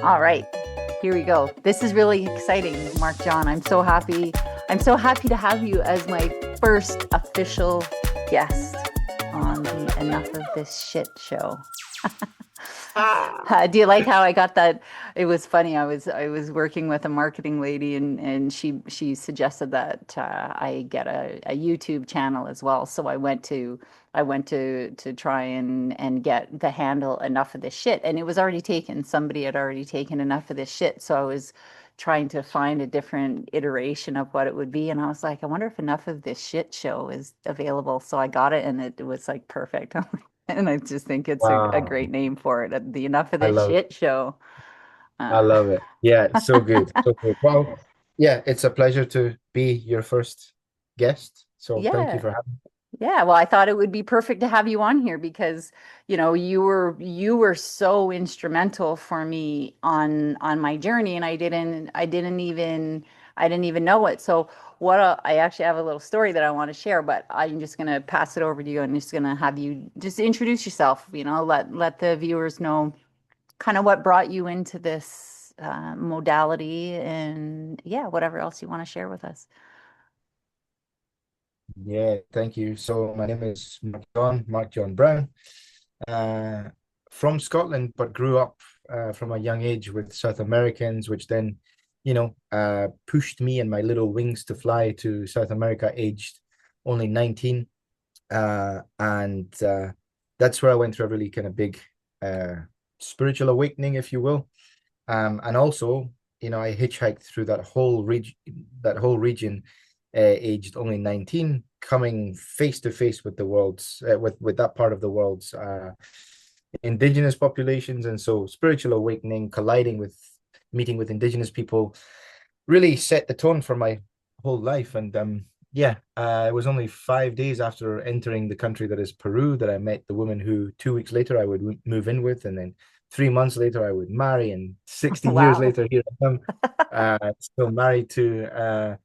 All right, here we go. This is really exciting, Marc-John. I'm so happy. I'm so happy to have you as my first official guest on the Enough of This Shit show. Ah, Do you like how I got that? It was funny. I was working with a marketing lady, and she suggested that I get a YouTube channel as well. So I went to try and get the handle Enough of This Shit, and it was already taken. Somebody had already taken Enough of This Shit. So I was trying to find a different iteration of what it would be, and I was like, I wonder if Enough of This Shit show is available. So I got it, and it was like perfect. And I just think it's a great wow. name for it. The Enough of I This love it. Shit show. I Uh, love it. Yeah, so good. So good. Well, yeah, it's a pleasure to be your first guest. So thank you yeah. for having Yeah. Well, I thought it would be perfect to have you on here because, you were so instrumental for me on my journey, and I didn't even know it. So I actually have a little story that I want to share, but I'm just gonna pass it over to you. I'm just gonna have you just introduce yourself, let the viewers know kind of what brought you into this modality, and yeah, whatever else you want to share with us. Yeah, thank you. So my name is Marc-John Brown, uh, from Scotland, but grew up from a young age with South Americans, which then, pushed me and my little wings to fly to South America, aged only 19. And that's where I went through a really kind of big uh, spiritual awakening, if you will. And also, I hitchhiked through that whole region, aged only 19, coming face to face with the world's with that part of the world's indigenous populations, and so spiritual awakening, colliding with meeting with indigenous people, really set the tone for my whole life. And yeah, it was only 5 days after entering the country that is Peru that I met the woman who 2 weeks later I would move in with, and then 3 months later I would marry, and 16 years Wow. later here I am, still married to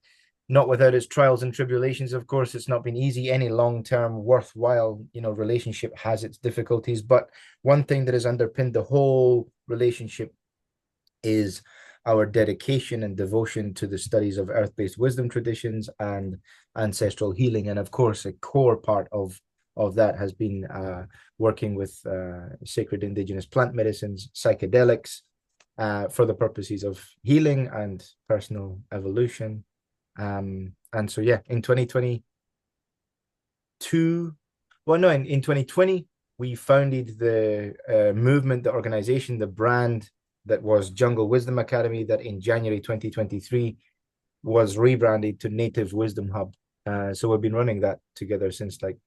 not without its trials and tribulations. Of course, it's not been easy. Any long-term worthwhile, relationship has its difficulties, but one thing that has underpinned the whole relationship is our dedication and devotion to the studies of earth-based wisdom traditions and ancestral healing. And of course, a core part of that has been working with sacred indigenous plant medicines, psychedelics, for the purposes of healing and personal evolution. And so, yeah, in 2022, well, no, in 2020, we founded the movement, the organization, the brand that was Jungle Wisdom Academy, that in January 2023 was rebranded to Native Wisdom Hub. So we've been running that together since, like,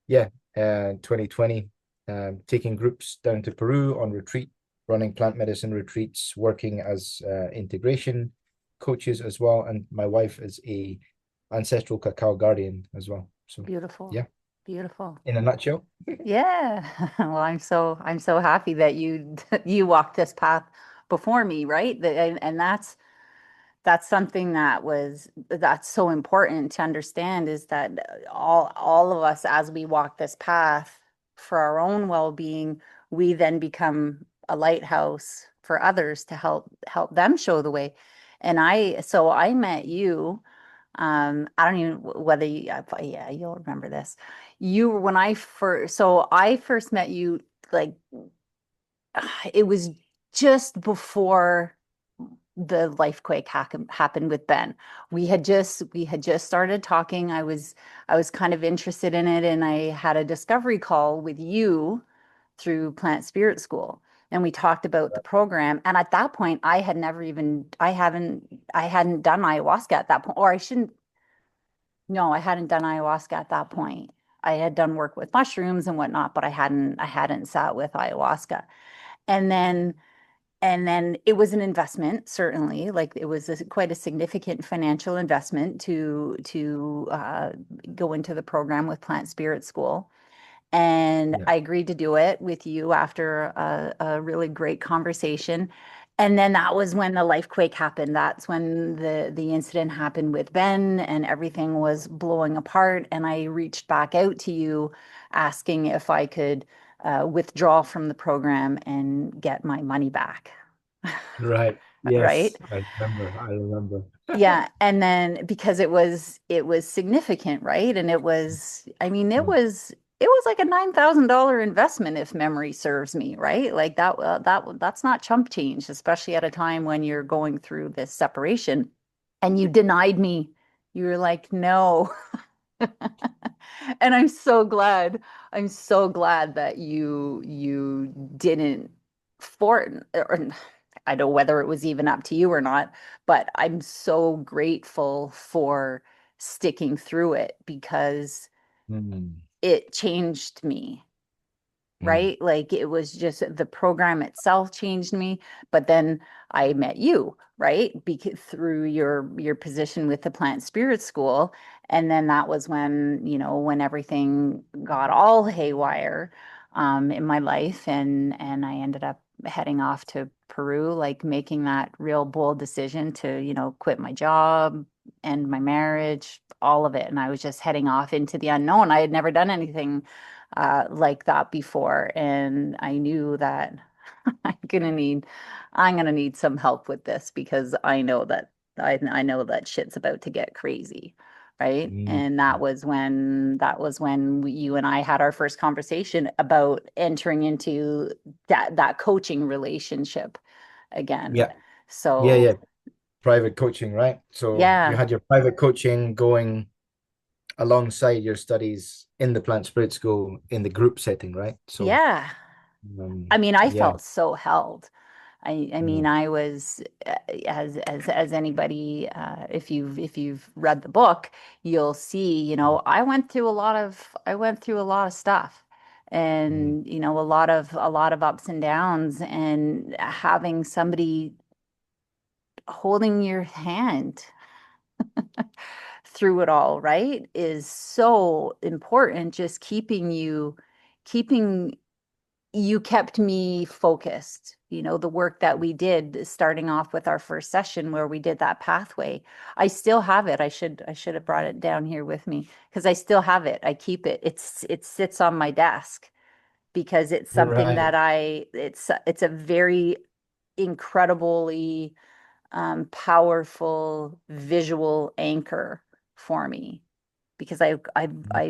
yeah, 2020, taking groups down to Peru on retreat, running plant medicine retreats, working as integration coaches as well. And my wife is a ancestral cacao guardian as well. So Beautiful. yeah, Beautiful. in a nutshell. Yeah. Well, I'm so happy that you you walked this path before me, right? And that's something that's so important to understand, is that all of us, as we walk this path for our own well-being, we then become a lighthouse for others to help them show the way. And I met you. I don't even whether yeah, you'll remember this. You when I first so I first met you, like, it was just before the life quake happened with Ben. We had just started talking. I was kind of interested in it, and I had a discovery call with you through Plant Spirit School. And we talked about the program. And at that point, I hadn't done ayahuasca at that point, or I shouldn't, no, I hadn't done ayahuasca at that point. I had done work with mushrooms and whatnot, but I hadn't sat with ayahuasca. And then it was an investment, certainly. Like, it was quite a significant financial investment to go into the program with Plant Spirit School. And Yeah. I agreed to do it with you after a really great conversation. And then that was when the life quake happened. That's when the incident happened with Ben, and everything was blowing apart. And I reached back out to you asking if I could withdraw from the program and get my money back. Right. right? Yes, I remember. I remember. Yeah, and then because it was significant, right? And it was, I mean, Mm, it was like a $9,000 investment if memory serves me, right? Like that's not chump change, especially at a time when you're going through this separation and you denied me. You were like, "No." And I'm so glad that you didn't or I don't know whether it was even up to you or not, but I'm so grateful for sticking through it because mm, it changed me, mm, right? Like it was just the program itself changed me, but then I met you, right? Because through your position with the Plant Spirit School, and then that was when, when everything got all haywire in my life, and I ended up heading off to Peru, like making that real bold decision to, quit my job, end my marriage, all of it. And I was just heading off into the unknown. I had never done anything like that before, and I knew that I'm gonna need I'm gonna need some help with this because I know that shit's about to get crazy, right? mm. And that was when you and I had our first conversation about entering into that coaching relationship again. Yeah. Yeah, So yeah. Private coaching, right? So you yeah, had your private coaching going alongside your studies in the plant spirit school in the group setting, right? So, yeah. I mean, I yeah. felt so held. I mean, Mm, I was as anybody, if you've read the book, you'll see, I went through a lot of stuff, mm, and a lot of ups and downs, and having somebody holding your hand through it all, right, is so important. Just keeping you kept me focused. The work that we did starting off with our first session where we did that pathway. I still have it. I should have brought it down here with me because I still have it. I keep it. It sits on my desk because it's something right. that it's a very incredibly powerful visual anchor for me because I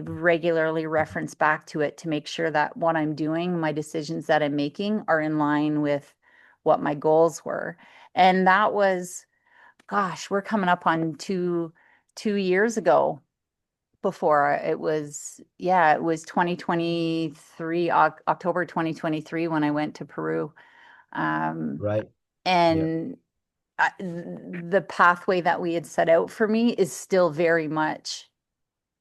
regularly reference back to it to make sure that what I'm doing, my decisions that I'm making are in line with what my goals were. And that was, gosh, we're coming up on two years ago before it was, yeah, it was 2023, October 2023 when I went to Peru. Um, Right. Yeah. and the pathway that we had set out for me is still very much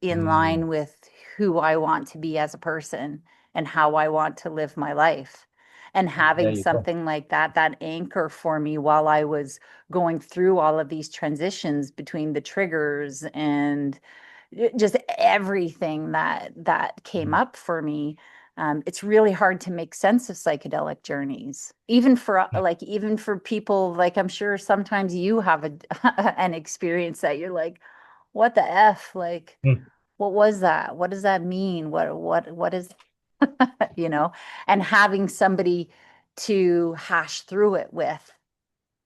in Mm, line with who I want to be as a person and how I want to live my life. And there having you go. something like that anchor for me while I was going through all of these transitions between the triggers and just everything that came Mm, up for me. It's really hard to make sense of psychedelic journeys, even for people like I'm sure sometimes you have an experience that you're like, what the F? Like, mm, what was that? What does that mean? What is, you know, and having somebody to hash through it with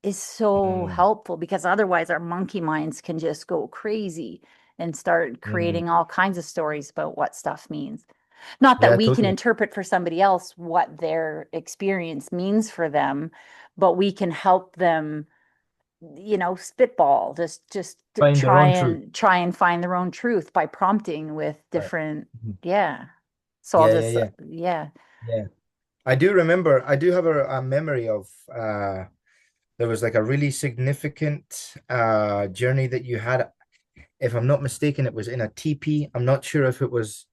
is so mm, helpful because otherwise our monkey minds can just go crazy and start mm. creating all kinds of stories about what stuff means. Not that Yeah, we can totally. interpret for somebody else what their experience means for them, but we can help them, spitball, just Find their own truth. try and find their own truth by prompting with Right. different, Mhm. yeah. So I'll Yeah, yeah, just, yeah. yeah. Yeah. I do remember, I do have a memory of there was like a really significant journey that you had. If I'm not mistaken, it was in a teepee. I'm not sure if it was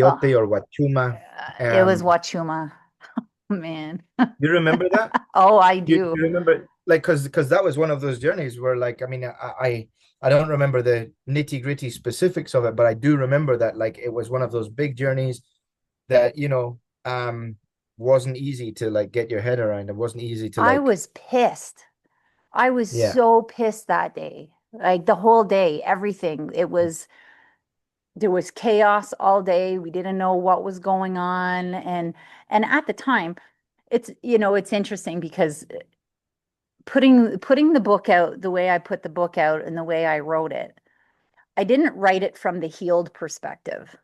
Oh, peyote or wachuma. it was Um, Wachuma, man. you remember that? Oh, I You do. remember like because that was one of those journeys where like I mean I don't remember the nitty-gritty specifics of it, but I do remember that like it was one of those big journeys that wasn't easy to like get your head around. It wasn't easy to I like was pissed. I was yeah. so pissed that day. Like the whole day, everything. There was chaos all day. We didn't know what was going on. And at the time, it's, it's interesting because putting the book out the way I put the book out and the way I wrote it, I didn't write it from the healed perspective.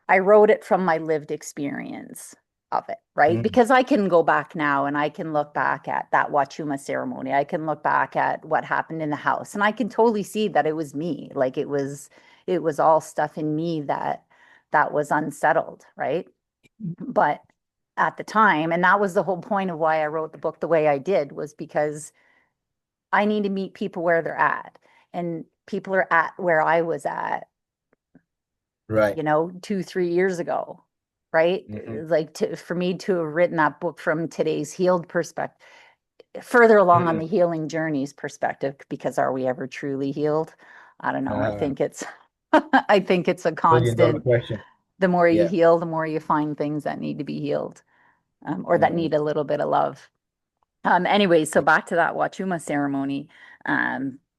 I wrote it from my lived experience of it, right? Mm, Because I can go back now and I can look back at that Wachuma ceremony. I can look back at what happened in the house and I can totally see that it was me. Like it was all stuff in me that was unsettled, right? But at the time, and that was the whole point of why I wrote the book the way I did, was because I need to meet people where they're at. And people are at where I was at, right. 2, 3 years ago, right? Hmm. Like for me to have written that book from today's healed perspective, further along on Mm. the healing journeys perspective, because are we ever truly healed? I don't know. I Uh, think it's, I think it's a $1 million constant. question. The more you Yeah. heal, the more you find things that need to be healed, or that Mm. need a little bit of love. Anyway, so back to that Wachuma ceremony.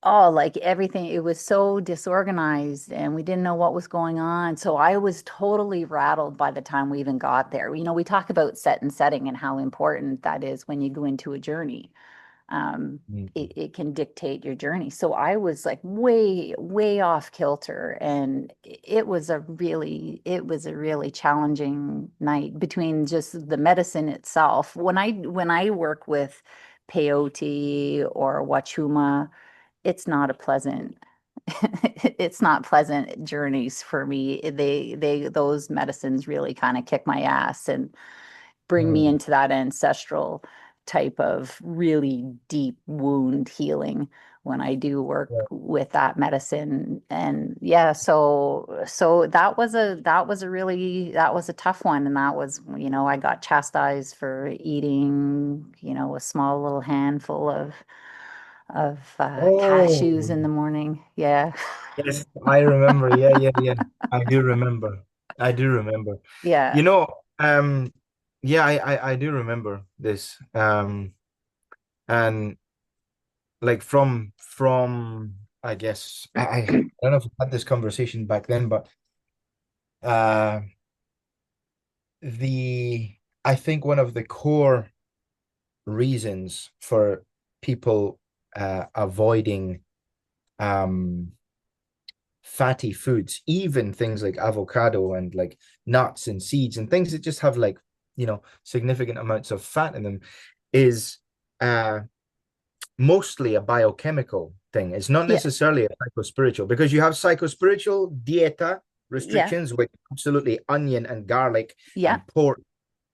Oh, like everything, it was so disorganized and we didn't know what was going on. So I was totally rattled by the time we even got there. We talk about set and setting and how important that is when you go into a journey. Mm. It can dictate your journey. So I was like way, way off kilter, and it was a really challenging night between just the medicine itself. When I work with peyote or wachuma, it's not a pleasant it's not pleasant journeys for me. Those medicines really kind of kick my ass and bring me Mm. into that ancestral type of really deep wound healing when I do work Yeah. with that medicine. And yeah, so that was a tough one. And that was, I got chastised for eating, a small little handful of Oh, cashews in the morning. Yeah. yes, I remember. Yeah, yeah, yeah. I do remember. I do remember. Yeah. You know, yeah, I do remember this. And like from I guess I don't know if we had this conversation back then, but uh the I think one of the core reasons for people avoiding um fatty foods, even things like avocado and like nuts and seeds and things that just have like, significant amounts of fat in them, is uh mostly a biochemical thing. It's not Yeah. necessarily a psychospiritual, because you have psychospiritual dieta Yeah. restrictions with absolutely onion and garlic Yeah. and pork,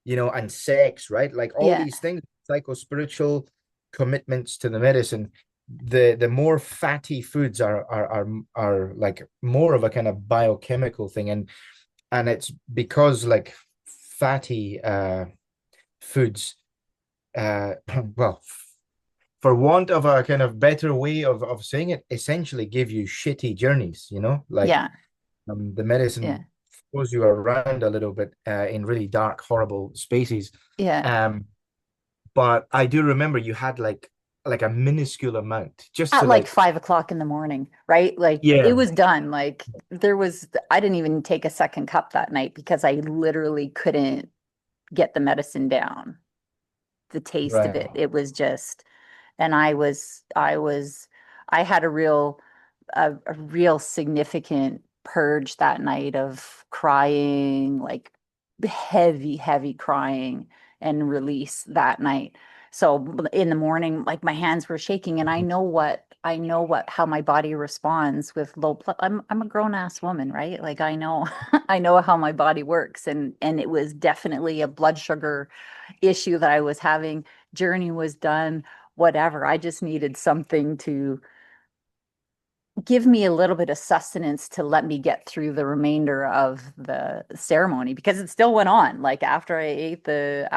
and sex, right? Like all Yeah. these things, psychospiritual commitments to the medicine. The more fatty foods are like more of a kind of biochemical thing, and it's because like fatty foods, well, for want of a kind of better way of saying it, essentially give you shitty journeys, like Yeah. the Yeah. medicine throws you around a little bit in really dark, horrible spaces. Yeah. Um, but I do remember you had like a minuscule amount just At to like like, 5 o'clock in the morning, right? Like it yeah, was done. Like I didn't even take a second cup that night because I literally couldn't get the medicine down. The taste of right. it, it was just, and I had a real significant purge that night of crying, like heavy, heavy crying and release that night. So in the morning, like my hands were shaking, and how my body responds with low blood. I'm a grown ass woman, right? Like I know, I know how my body works, and it was definitely a blood sugar issue that I was having. Journey was done, whatever. I just needed something to give me a little bit of sustenance to let me get through the remainder of the ceremony, because it still went on. Like after I ate the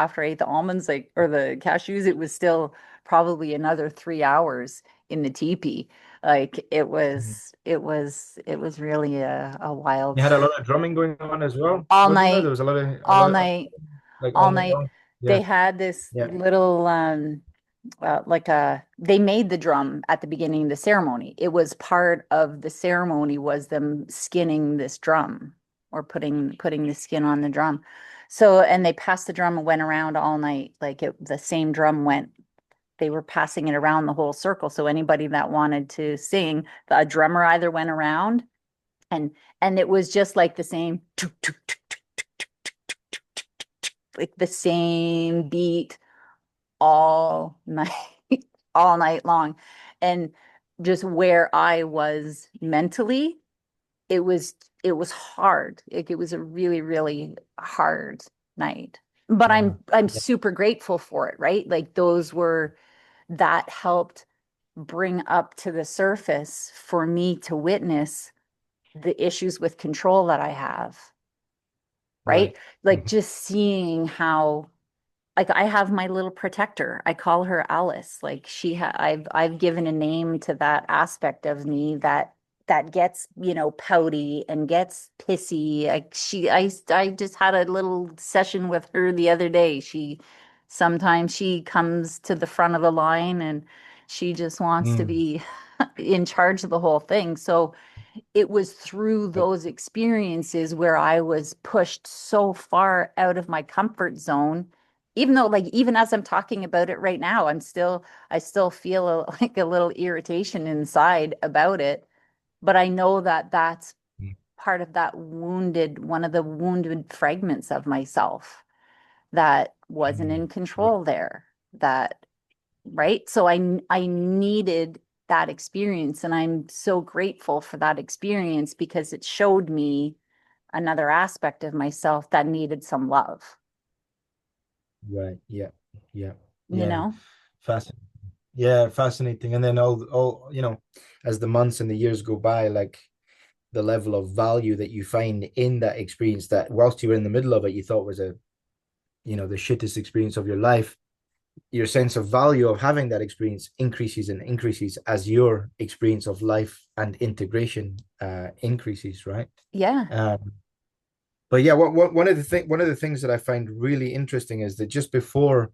almonds, like, or the cashews, it was still probably another 3 hours in the teepee. Like Mhm. it was really a wild You had a lot of drumming going on as well, all wasn't there? There night, was a all lot of night, like all all night night. long. They Yeah, had this yeah. little they made the drum at the beginning of the ceremony. It was part of the ceremony, was them skinning this drum, or putting the skin on the drum. So, and they passed the drum and went around all night. Like the same drum went, they were passing it around the whole circle. So anybody that wanted to sing, the drummer either went around and it was just like the same like the same beat all night all night long. And just where I was mentally, it was it was hard. It was a really, really hard night. But Yeah. I'm Yeah. super grateful for it, right? Like those were that helped bring up to the surface for me to witness the issues with control that I have, right? Right. Like Mhm. just seeing how like I have my little protector. I call her Alice. Like I've given a name to that aspect of me that gets, pouty and gets pissy. I just had a little session with her the other day. Sometimes she comes to the front of the line and she just wants to Mm. be in charge of the whole thing. So it was through Right. those experiences where I was pushed so far out of my comfort zone. Even though, like, even as I'm talking about it right now, I still feel like a little irritation inside about it. But I know that that's Mm. part of one of the wounded fragments of myself that wasn't Mm. in Yeah. control there. That right? So I needed that experience and I'm so grateful for that experience because it showed me another aspect of myself that needed some love, Right. Yeah. Yeah. you Yeah. know? Fascinating. Yeah, fascinating. And then all, as the months and the years go by, like the level of value that you find in that experience that whilst you were in the middle of it, you thought was the shittest experience of your life, your sense of value of having that experience increases and increases as your experience of life and integration increases, right? Yeah. Um, but yeah, one of the things that I find really interesting is that just before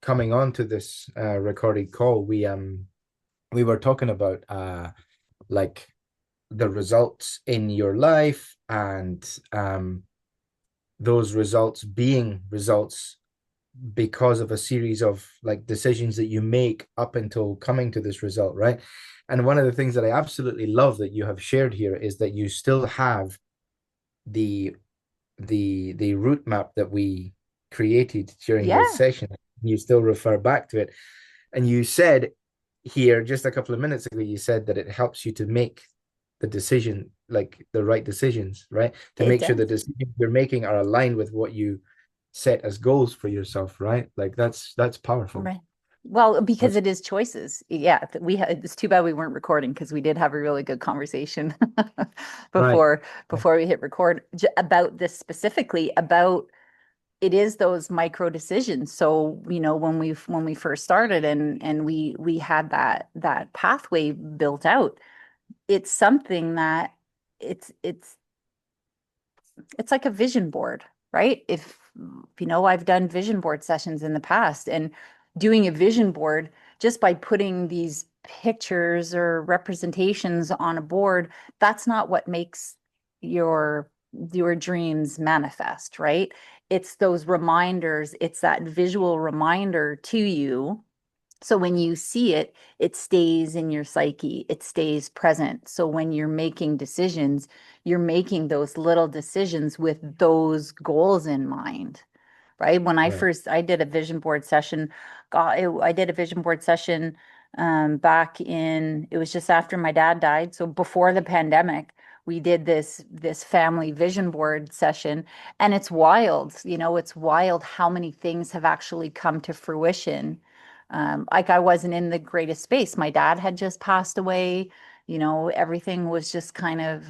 coming on to this recorded call, we were talking about like the results in your life and those results being results because of a series of like decisions that you make up until coming to this result, right? And one of the things that I absolutely love that you have shared here is that you still have the the route map that we created during this Yeah. session. You still refer back to it. And you said here just a couple of minutes ago, you said that it helps you to make the decision, like the right decisions, right? To It make sure the does. decisions you're making are aligned with what you set as goals for yourself, right? Like that's powerful. Right. Well, because That's it is choices. Yeah, it's too bad we weren't recording because we did have a really good conversation right. before before we hit record about this specifically about it is those micro decisions. So, when we first started and we had that pathway built out, it's something that it's it's like a vision board, right? If I've done vision board sessions in the past and doing a vision board just by putting these pictures or representations on a board, that's not what makes your your dreams manifest, right? It's those reminders, it's that visual reminder to you so when you see it, it stays in your psyche, it stays present. So when you're making decisions, you're making those little decisions with those goals in mind, right? When Right. I did a vision board session, I did a vision board session back it was just after my dad died. So before the pandemic, we did this family vision board session and it's wild, it's wild how many things have actually come to fruition. Like I wasn't in the greatest space. My dad had just passed away. Everything was just kind of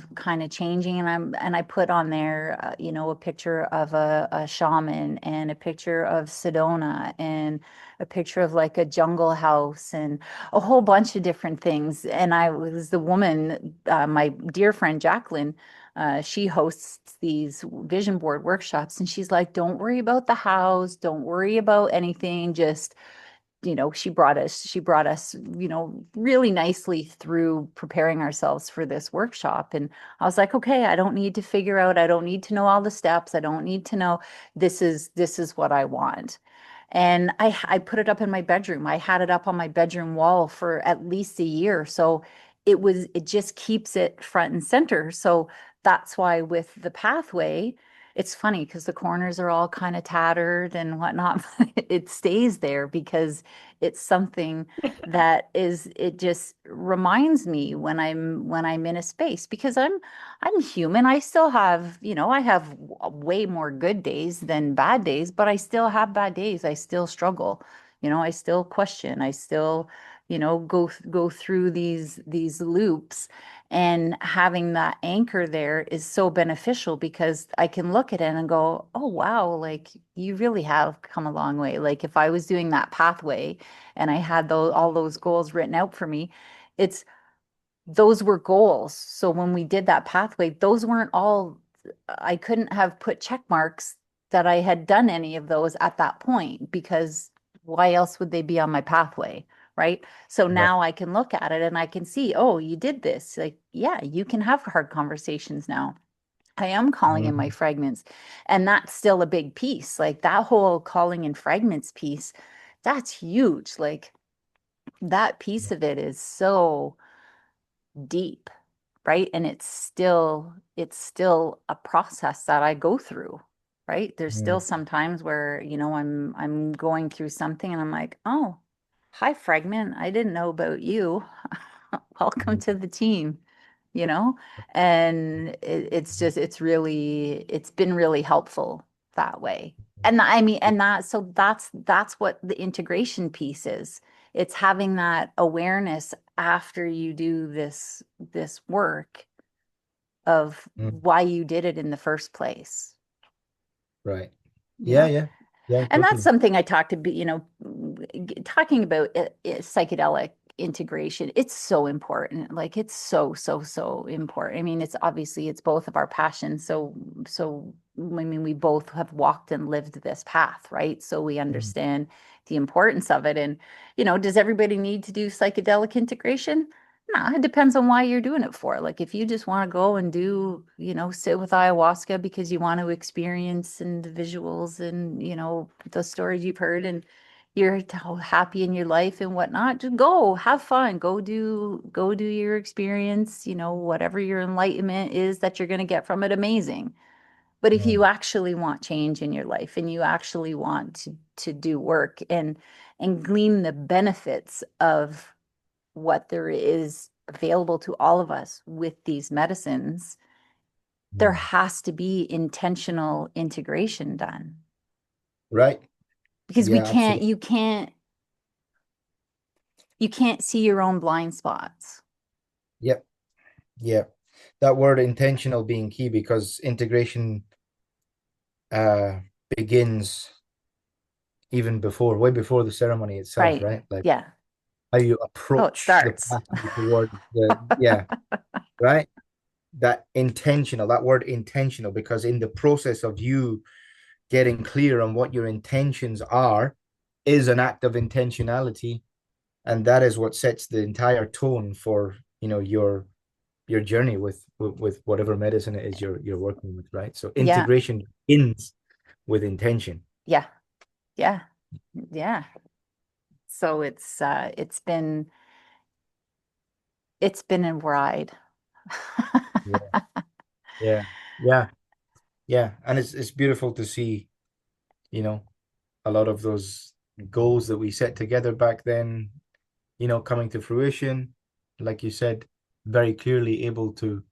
changing, and I put on there, a picture of a shaman and a picture of Sedona and a picture of like a jungle house and a whole bunch of different things. And I was the woman, my dear friend Jacqueline. She hosts these vision board workshops, and she's like, "Don't worry about the house. Don't worry about anything. Just." she brought us, really nicely through preparing ourselves for this workshop. And I was like, okay, I don't need to know all the steps. I don't need to know, this is what I want. And I put it up in my bedroom. I had it up on my bedroom wall for at least a year. So it just keeps it front and center. So that's why with the pathway, it's funny because the corners are all kind of tattered and whatnot. It stays there because it's something it just reminds me when I'm in a space, because I'm human. I still have, I have way more good days than bad days, but I still have bad days. I still struggle. I still question. I still, go through these loops, and having that anchor there is so beneficial because I can look at it and go, oh, wow, like you really have come a long way. Like if I was doing that pathway and I had all those goals written out for me, it's those were goals. So when we did that pathway, those weren't all, I couldn't have put check marks that I had done any of those at that point, because why else would they be on my pathway? Right. So Right. now I can look at it and I can see, oh, you did this. Like, yeah, you can have hard conversations now. I am calling in my Mhm. fragments. And that's still a big piece. Like that whole calling in fragments piece, that's huge. Like that piece of it is so deep, right? And it's still a process that I go through, right? There's still Mhm. some times where, I'm going through something and I'm like, "Oh, hi fragment. I didn't know about you. Welcome to the team." You know? And it's been really helpful that way. And I mean, and that's what the integration piece is. It's having that awareness after you do this work of Mhm. why you did it in the first place. Right. You Yeah, know? yeah. Yeah, And that's totally. something I talked to be, talking about psychedelic integration. It's so important. Like it's so, so, so important. I mean, it's both of our passions. So, I mean, we both have walked and lived this path, right? So we Mhm. understand the importance of it. And, does everybody need to do psychedelic integration? No, it depends on why you're doing it for. Like if you just want to go and do, sit with ayahuasca because you want to experience and the visuals and, the stories you've heard, and you're happy in your life and whatnot, just go have fun. Go do your experience, whatever your enlightenment is that you're going to get from it, amazing. But if you Mhm. actually want change in your life and you actually want to do work and glean the benefits of what there is available to all of us with these medicines, there Mhm. has to be intentional integration done, Right. because Yeah, absolutely. you can't see your own blind spots. Yep. Yeah. That word intentional being key because integration uh begins even before, way before the ceremony itself, Right. right? Like Yeah. how you Oh, it approach the starts. pathway towards yeah, right? That intentional, that word intentional, because in the process of you getting clear on what your intentions are is an act of intentionality. And that is what sets the entire tone for, your journey with whatever medicine it is you're working with, right? So Yeah. integration begins with intention. Yeah. Yeah. Yeah. So it's been a ride. Yeah, yeah, yeah, yeah. And it's beautiful to see, you know, a lot of those goals that we set together back then, coming to fruition. Like you said, very clearly able to,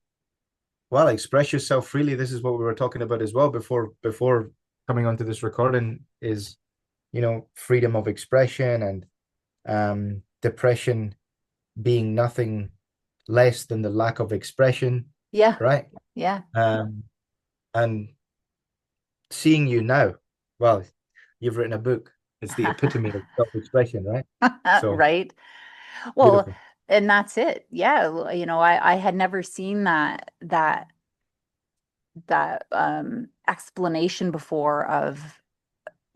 well, express yourself freely. This is what we were talking about as well before coming onto this recording is, freedom of expression and depression being nothing less than the lack of expression, Yeah. right? Yeah. Um, and seeing you now, well, you've written a book. It's the epitome of self-expression, right? So Right. Well, beautiful. and that's it. Yeah. I had never seen that explanation before, of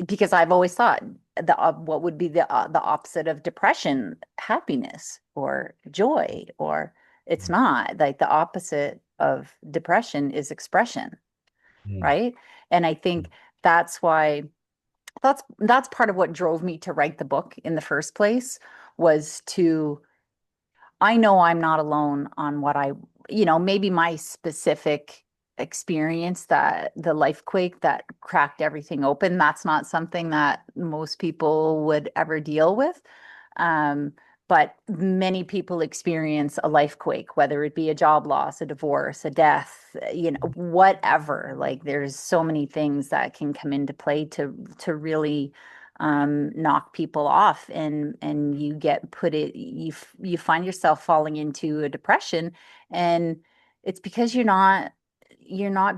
because I've always thought what would be the opposite of depression? Happiness or joy, or it's not. Like the opposite of depression is expression, Mm. right? And I think that's why that's part of what drove me to write the book in the first place, was to I know I'm not alone on what maybe my specific experience, that the life quake that cracked everything open, that's not something that most people would ever deal with. Um, but many people experience a life quake, whether it be a job loss, a divorce, a death, whatever. Like there's so many things that can come into play to really knock people off, and you get put it you find yourself falling into a depression, and it's because you're not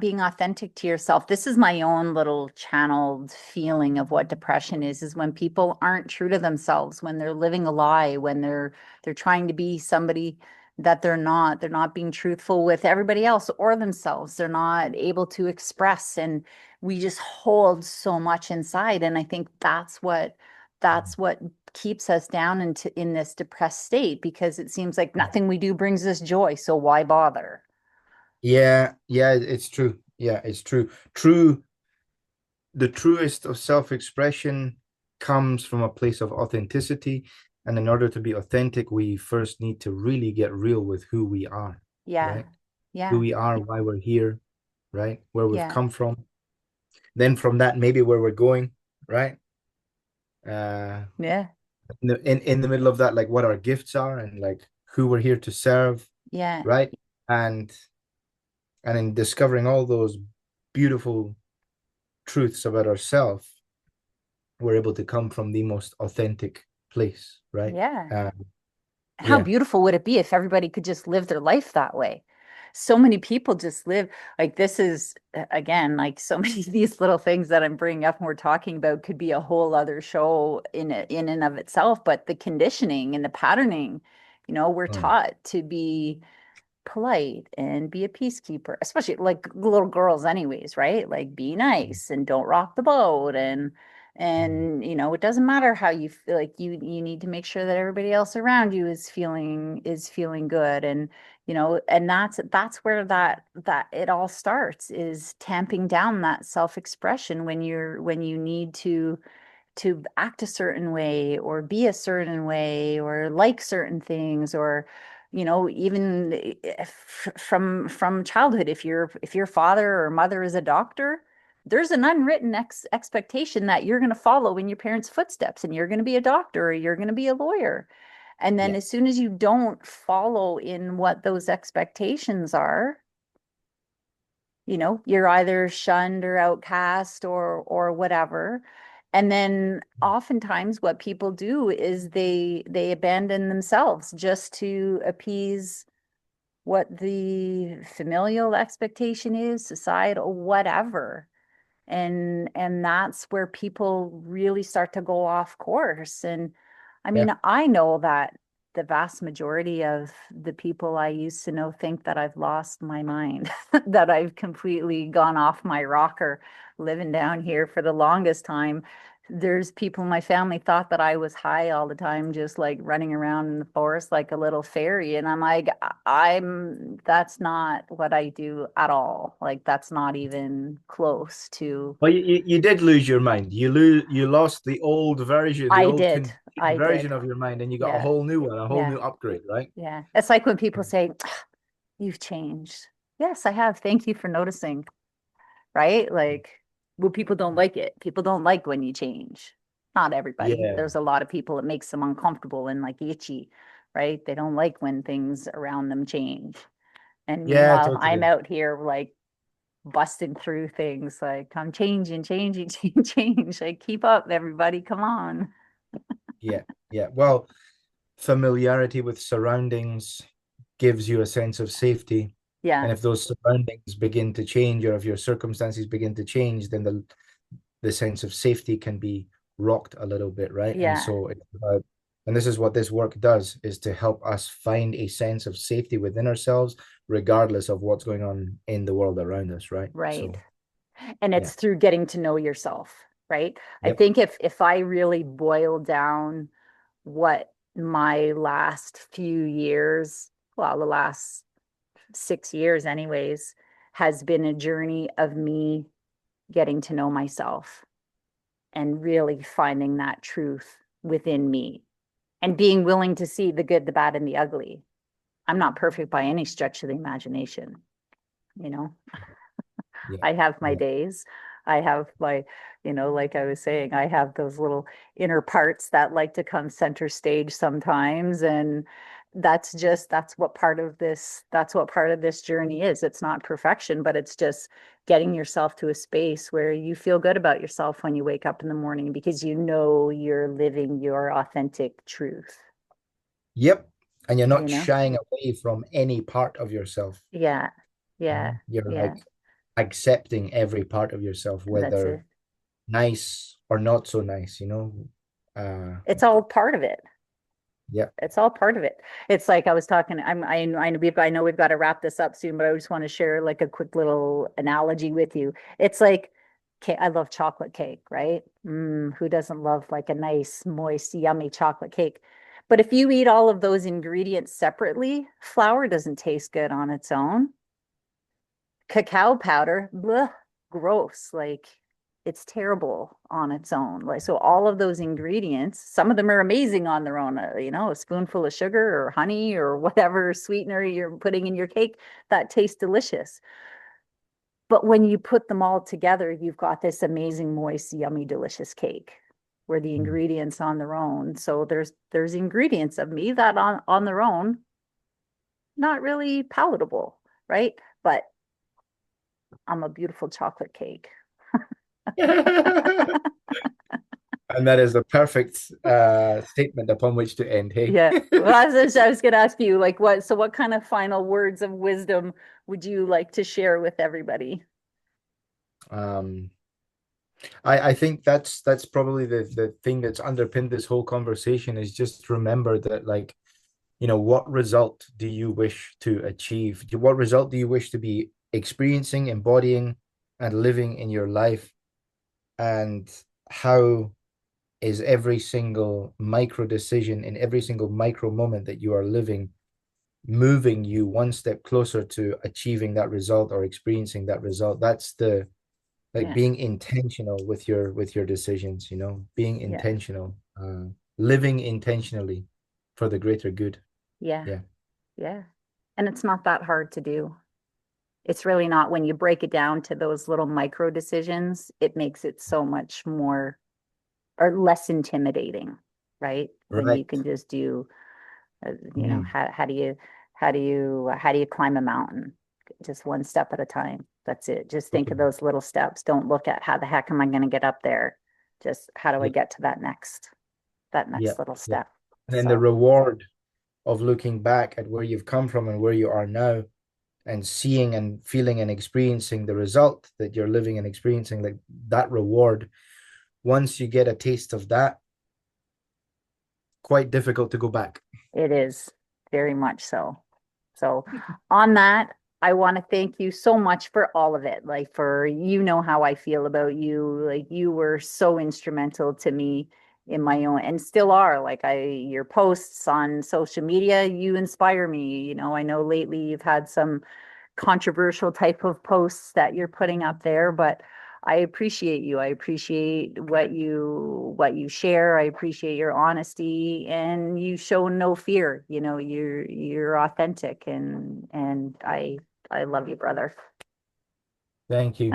being authentic to yourself. This is my own little channeled feeling of what depression is when people aren't true to themselves, when they're living a lie, when they're trying to be somebody that they're not being truthful with everybody else or themselves. They're not able to express, and we just hold so much inside. And I think that's what keeps us down in this depressed state, because it seems like nothing we do brings us joy. So why bother? Yeah, yeah, it's true. Yeah, it's true. True, the truest of self-expression comes from a place of authenticity. And in order to be authentic, we first need to really get real with who we are, Yeah. right? Who Yeah. we are, why we're here, right? Where we've Yeah. come from. Then from that, maybe where we're going, right? Uh, Yeah. in the middle of that, like what our gifts are and like who we're here to serve, Yeah. right? And and in discovering all those beautiful truths about ourselves, we're able to come from the most authentic place, right? Yeah. Uh, How yeah. beautiful would it be if everybody could just live their life that way? So many people just live like this is, again, like so many of these little things that I'm bringing up and we're talking about could be a whole other show in and of itself. But the conditioning and the patterning, we're Mm, taught to be polite and be a peacekeeper, especially like little girls anyways, right? Like be mm, nice and don't rock the boat, mm. it doesn't matter how you feel. Like you need to make sure that everybody else around you is feeling good. And that's where that it all starts, is tamping down that self-expression when you need to act a certain way or be a certain way or like certain things, or even from childhood, if your father or mother is a doctor, there's an unwritten expectation that you're going to follow in your parents' footsteps, and you're going to be a doctor or you're going to be a lawyer. And then Yeah. as soon as you don't follow in what those expectations are, you're either shunned or outcast or whatever. And then oftentimes what people do is they abandon themselves just to appease what the familial expectation is, societal, whatever. And that's where people really start to go off course. And I Yeah. mean, I know that the vast majority of the people I used to know think that I've lost my mind, that I've completely gone off my rocker living down here for the longest time. There's people in my family thought that I was high all the time, just like running around in the forest like a little fairy. And I'm like, that's not what I do at all. Like, that's not even close to, Well, you did lose your mind. You lost the old version, the I old did. conditioned I did. version of your mind, and you got a Yeah. whole new one, a whole Yeah. new upgrade, right? Yeah. It's like when people say, "You've changed." Yes, I have. Thank you for noticing. Right? Like, well, people don't like it. People don't like when you change. Not everybody. Yeah. There's a lot of people it makes them uncomfortable and like itchy, right? They don't like when things around them change. And Yeah, meanwhile, I'm totally. out here like busting through things like I'm changing, changing, change. Like, keep up, everybody. Come on. Yeah. Yeah. Well, familiarity with surroundings gives you a sense of safety. Yeah. And if those surroundings begin to change, or if your circumstances begin to change, then the sense of safety can be rocked a little bit, right? And Yeah. so it's about, and this is what this work does, is to help us find a sense of safety within ourselves, regardless of what's going on in the world around us, right? Right. So And yeah, it's through getting to know yourself. right? I Yep. think if I really boil down what my last few years, well, the last 6 years anyways, has been a journey of me getting to know myself and really finding that truth within me and being willing to see the good, the bad, and the ugly. I'm not perfect by any stretch of the imagination, you know. Yeah. I have my Yeah. days. I have my, like I was saying, I have those little inner parts that like to come center stage sometimes. And that's what part of this journey is. It's not perfection, but it's just getting yourself to a space where you feel good about yourself when you wake up in the morning because you know you're living your authentic truth, Yep. And you're you not know? shying away from any part of yourself. Yeah. Yeah. You're Yeah. like accepting every part of yourself, That's whether it. nice or not so nice, It's all part of it. Yeah. It's all part of it. It's like I was talking. I know we've got to wrap this up soon, but I just want to share like a quick little analogy with you. It's like, okay, I love chocolate cake, right? Who doesn't love like a nice, moist, yummy chocolate cake? But if you eat all of those ingredients separately, flour doesn't taste good on its own. Cacao powder, bleh, gross. Like it's terrible on its own. Like so, all of those ingredients, some of them are amazing on their own. A spoonful of sugar or honey or whatever sweetener you're putting in your cake that tastes delicious. But when you put them all together, you've got this amazing, moist, yummy, delicious cake. Where the Mm. ingredients on their own. So there's ingredients of me that on their own not really palatable, right? But I'm a beautiful chocolate cake. And that is the perfect statement upon which to end, hey? Yeah. Well, I was going to ask you, like, what kind of final words of wisdom would you like to share with everybody? Um, I think that's probably the thing that's underpinned this whole conversation is just remember that, like, what result do you wish to achieve? What result do you wish to be experiencing, embodying, and living in your life? And how is every single micro decision in every single micro moment that you are living moving you one step closer to achieving that result or experiencing that result? That's the like Yeah. being intentional with your decisions, being Yeah. intentional, living intentionally for the greater good. Yeah. Yeah. Yeah. And it's not that hard to do. It's really not when you break it down to those little micro decisions, it makes it so much more or less intimidating, right? When you Right. can just do, Mm. how do you climb a mountain? Just one step at a time. That's it. Just think of Totally. those little steps. Don't look at how the heck am I going to get up there? Just how do I Yeah. get to that next Yeah. little Yeah. step? And then the So reward of looking back at where you've come from and where you are now and seeing and feeling and experiencing the result that you're living and experiencing, like that reward, once you get a taste of that, quite difficult to go back. it is very much so. So on that, I want to thank you so much for all of it. Like for how I feel about you. Like you were so instrumental to me in my own and still are. Like your posts on social media, you inspire me. I know lately you've had some controversial type of posts that you're putting up there, but I appreciate you. I appreciate what you share. I appreciate your honesty and you show no fear. You're authentic and I love you, brother. Thank you.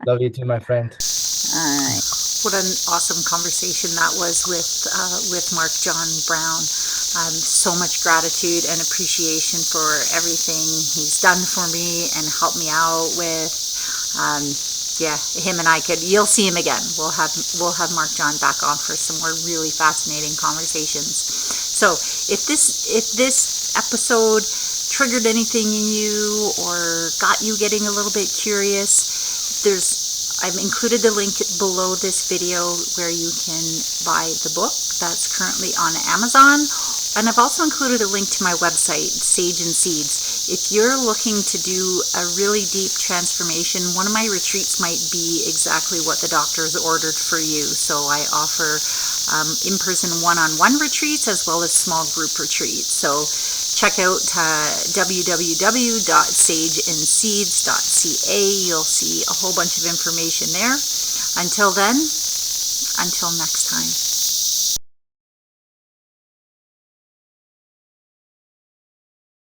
Love you too, my friend. All right. What an awesome conversation that was with Marc-John Brown. So much gratitude and appreciation for everything he's done for me and helped me out with. Um, yeah, him and I you'll see him again. We'll have Marc-John back on for some more really fascinating conversations. So if this episode triggered anything in you or got you getting a little bit curious, I've included the link below this video where you can buy the book that's currently on Amazon. And I've also included a link to my website, Sage and Seeds. If you're looking to do a really deep transformation, one of my retreats might be exactly what the doctor's ordered for you. So I offer in-person one-on-one retreats as well as small group retreats. So check out www.sageandseeds.ca. You'll see a whole bunch of information there. Until then, until next time.